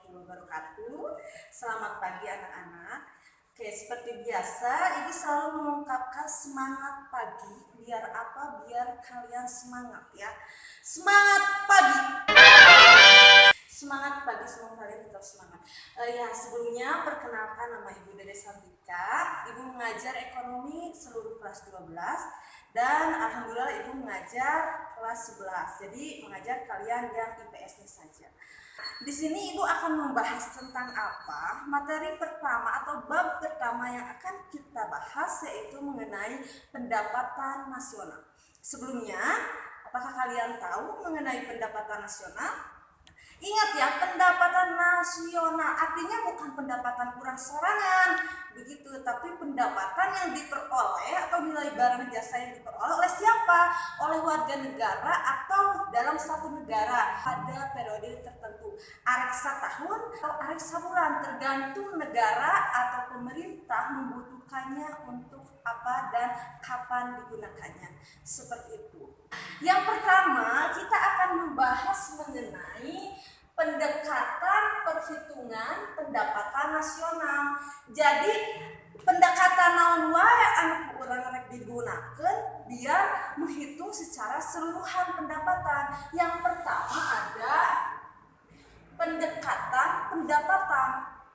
warahmatullahi wabarakatuh. Selamat pagi anak-anak. Oke, seperti biasa Ibu selalu mengungkapkan semangat pagi. Biar apa? Biar kalian semangat ya. Semangat pagi. Semangat pagi, semoga kalian tetap semangat. Sebelumnya perkenalkan, nama Ibu Dede Santika. Ibu mengajar ekonomi seluruh kelas 12 dan alhamdulillah Ibu mengajar kelas 11. Jadi mengajar kalian yang IPS-nya saja. Di sini Ibu akan membahas tentang apa? Materi pertama atau bab pertama yang akan kita bahas yaitu mengenai pendapatan nasional. Sebelumnya, apakah kalian tahu mengenai pendapatan nasional? Ingat ya, pendapatan nasional artinya bukan pendapatan kurang sorangan begitu, tapi pendapatan yang diperoleh atau nilai barang jasa yang diperoleh oleh siapa? Oleh warga negara atau dalam satu negara pada periode tertentu. Areksa tahun atau areksa bulan, tergantung negara atau pemerintah membutuhkannya untuk apa dan kapan digunakannya. Seperti itu. Yang pertama, kita akan membahas mengenai pendekatan perhitungan pendapatan nasional. Jadi pendekatan naon wae anu urang rek digunakeun biar menghitung secara keseluruhan pendapatan. Yang pertama ada pendekatan pendapatan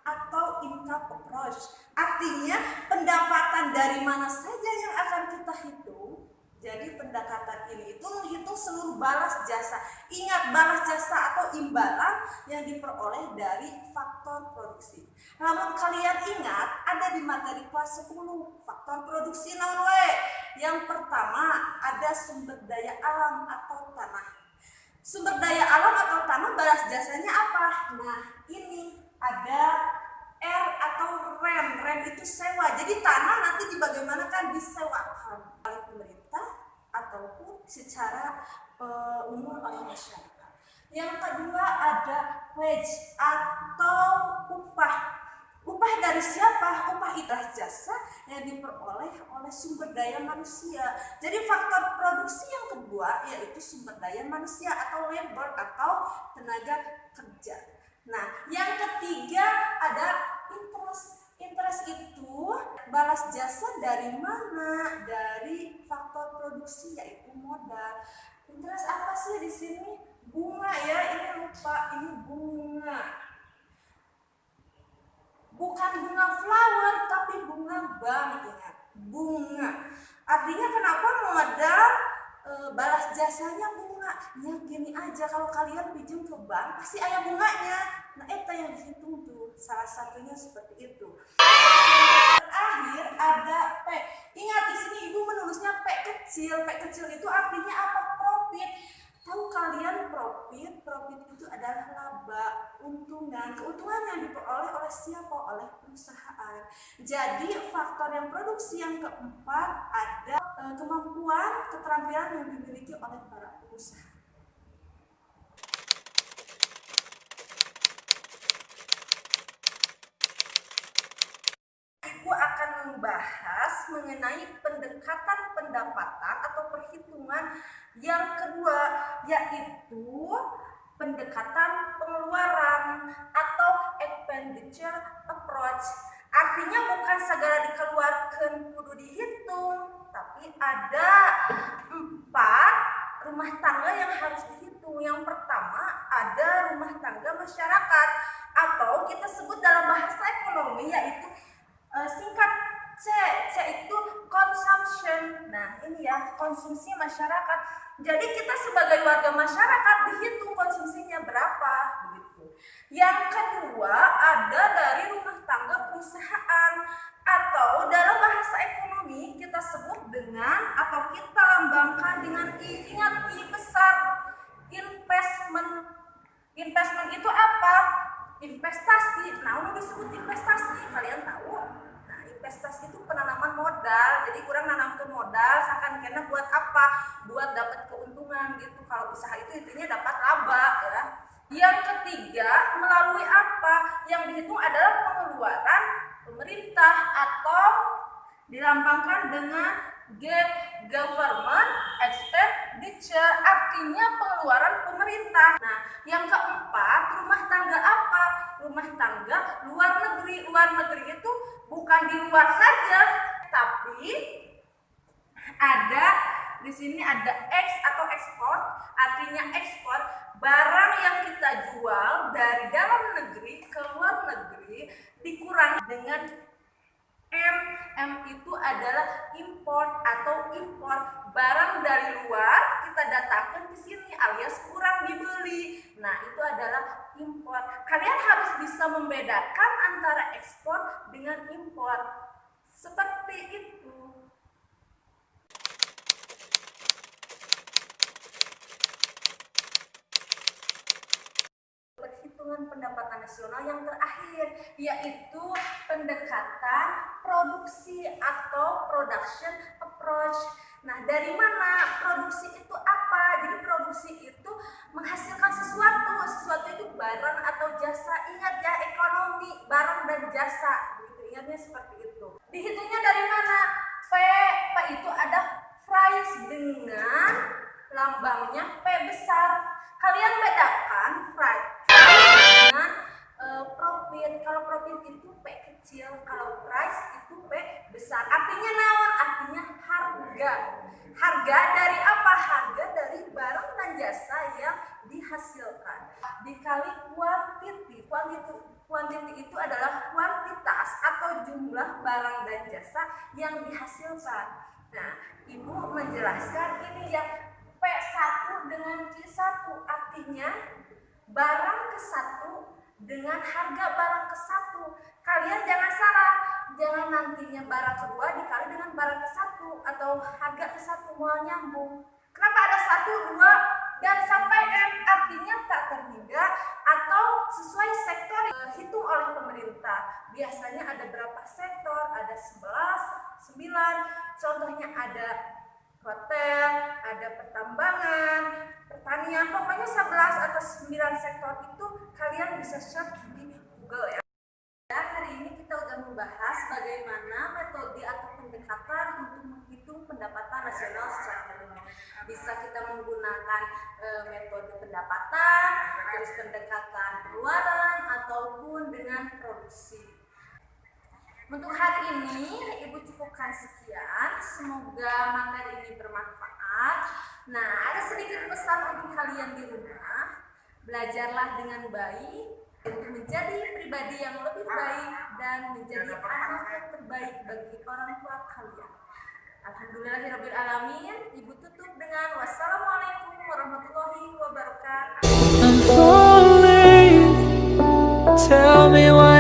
atau income approach. Artinya pendapatan dari mana saja yang akan kita hitung. Jadi pendekatan ini itu menghitung seluruh balas jasa. Ingat, balas jasa atau imbalan yang diperoleh dari faktor produksi. Namun kalian ingat, ada di materi kelas 10 faktor produksi naon we. Yang pertama ada sumber daya alam atau tanah. Sumber daya alam atau tanah balas jasanya apa? Nah, ini ada R atau rem. Rem itu sewa. Jadi tanah nanti dibagaimanakan disewakan oleh pemerintah ataupun secara umum oleh masyarakat. Yang kedua ada wage atau upah. Upah dari siapa? Upah itu jasa yang diperoleh oleh sumber daya manusia. Jadi faktor produksi yang kedua yaitu sumber daya manusia atau labor atau tenaga kerja. Nah, yang ketiga ada interest. Interest itu balas jasa dari mana? Dari faktor produksi yaitu modal. Interest apa sih di sini? Bunga ya, ini lupa, ini bunga. Bukan bunga flower tapi bunga bank, ingat. Bunga. Artinya kenapa modal balas jasanya bunga? Ya gini aja, kalau kalian pinjam ke bank pasti ada bunganya. Nah, itu yang dihitung tuh. Salah satunya seperti itu. Terakhir ada P. Ingat di sini Ibu menulisnya P kecil. P kecil itu artinya apa? Profit. Tahu kalian profit? Profit itu adalah laba, untungan. Keuntungan yang diperoleh oleh siapa? Oleh perusahaan. Jadi faktor yang produksi yang keempat ada kemampuan, keterampilan yang dimiliki oleh para pengusaha. Ibu akan membahas mengenai pendekatan pendapatan atau perhitungan yang kedua, yaitu pendekatan pengeluaran atau expenditure approach. Artinya bukan segala dikeluarkan kudu dihitung, tapi ada 4 rumah tangga yang harus dihitung. Yang pertama ada rumah tangga masyarakat atau kita sebut dalam bahasa ekonomi yaitu singkat C. C itu consumption. Nah, ini ya, konsumsi masyarakat. Jadi kita sebagai warga masyarakat dihitung konsumsinya berapa begitu. Yang kedua ada dari rumah tangga perusahaan atau dalam bahasa ekonomi kita sebut dengan atau kita lambangkan dengan I. Ingat, I besar. Investment. Investment itu apa? Investasi. Nah, udah disebut investasi, kalian tahu? Nah, investasi itu penanaman modal. Jadi kurang nanamkan modal, seakan kena buat apa? Buat dapat keuntungan gitu. Kalau usaha itu intinya dapat laba ya. Yang ketiga, melalui apa? Yang dihitung adalah pengeluaran pemerintah atau dilambangkan dengan G, government expenditure. expenditure artinya pengeluaran pemerintah. Nah, yang keempat, rumah tangga apa? Rumah tangga luar negeri. Luar negeri itu bukan di luar saja, tapi ada di sini ada X atau ekspor, artinya ekspor barang yang kita jual dari dalam negeri ke luar negeri dikurangi dengan M. M itu adalah import atau impor barang dari luar kita datangkan ke sini alias kurang dibeli. Nah, itu adalah impor. Kalian harus bisa membedakan antara ekspor dengan impor. Seperti itu. Perhitungan pendapatan nasional yang terakhir, yaitu pendekatan produksi atau production approach. Nah, dari mana produksi itu apa? Jadi produksi itu menghasilkan sesuatu itu barang atau jasa. Ingat ya, ekonomi, barang dan jasa. Gitu, ingatnya seperti itu. Dihitungnya dari mana? P itu ada price dengan lambangnya P besar. Kalian bedakan price dengan profit. Kalau profit itu P kecil, kalau price itu P besar. Artinya naon? Artinya harga. Harga dari apa? Harga dari barang dan jasa yang dihasilkan dikali quantity. Quantity itu adalah kuantitas atau jumlah barang dan jasa yang dihasilkan. Nah, Ibu menjelaskan ini ya, P1 dengan Q1 artinya barang ke-1 dengan harga barang ke-1. Kalian jangan salah, jangan nantinya barang kedua dikali dengan barang ke-1 atau harga ke-1 mau nyambung. Kenapa ada 1, 2 dan sampai M? Artinya tak terhingga atau sesuai sektor hitung oleh pemerintah. Biasanya ada berapa sektor? Ada 11, 9. Contohnya ada hotel, ada pertambangan, pertanian, pokoknya 11 atau 9 sektor itu kalian bisa search di Google ya. Hari ini kita udah membahas bagaimana metode atau pendekatan untuk menghitung pendapatan nasional secara umum. Bisa kita menggunakan metode pendapatan, terus pendekatan pengeluaran, ataupun dengan produksi. Untuk hari ini Ibu cukupkan sekian. Semoga materi ini bermanfaat. Nah, ada sedikit pesan untuk kalian di rumah. Belajarlah dengan baik untuk menjadi pribadi yang lebih baik dan menjadi anak yang terbaik bagi orang tua kalian. Alhamdulillahirrabbilalamin. Ibu tutup dengan wassalamualaikum warahmatullahi wabarakatuh. I'm falling. Tell me why